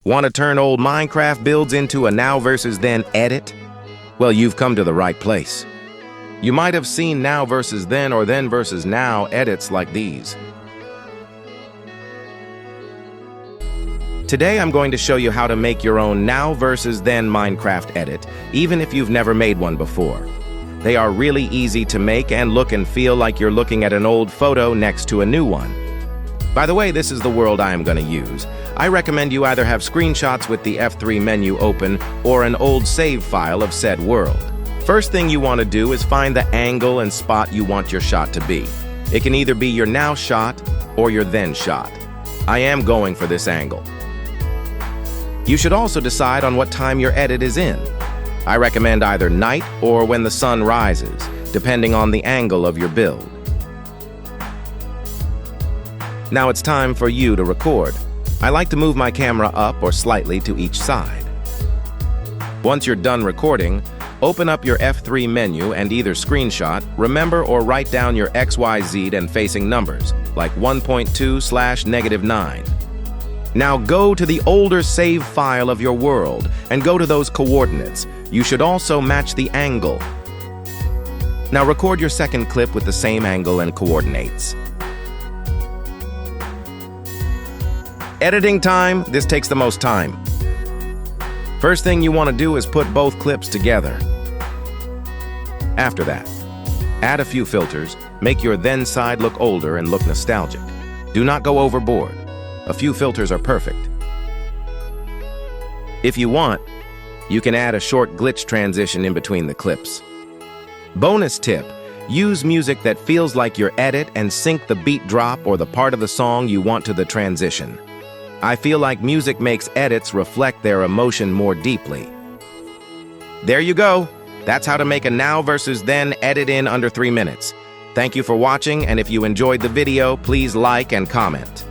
Want to turn old Minecraft builds into a now versus then edit? Well, you've come to the right place. You might have seen now versus then or then versus now edits like these. Today I'm going to show you how to make your own now versus then Minecraft edit, even if you've never made one before. They are really easy to make and look and feel like you're looking at an old photo next to a new one. By the way, this is the world I am going to use. I recommend you either have screenshots with the F3 menu open or an old save file of said world. First thing you want to do is find the angle and spot you want your shot to be. It can either be your now shot or your then shot. I am going for this angle. You should also decide on what time your edit is in. I recommend either night or when the sun rises, depending on the angle of your build. Now it's time for you to record. I like to move my camera up or slightly to each side. Once you're done recording, open up your F3 menu and either screenshot, remember or write down your XYZ and facing numbers, like 1.2/-9. Now go to the older save file of your world and go to those coordinates. You should also match the angle. Now record your second clip with the same angle and coordinates. Editing time, this takes the most time. First thing you want to do is put both clips together. After that, add a few filters, make your then side look older and look nostalgic. Do not go overboard. A few filters are perfect. If you want, you can add a short glitch transition in between the clips. Bonus tip, use music that feels like your edit and sync the beat drop or the part of the song you want to the transition. I feel like music makes edits reflect their emotion more deeply. There you go. That's how to make a now versus then edit in under 3 minutes. Thank you for watching, and if you enjoyed the video, please like and comment.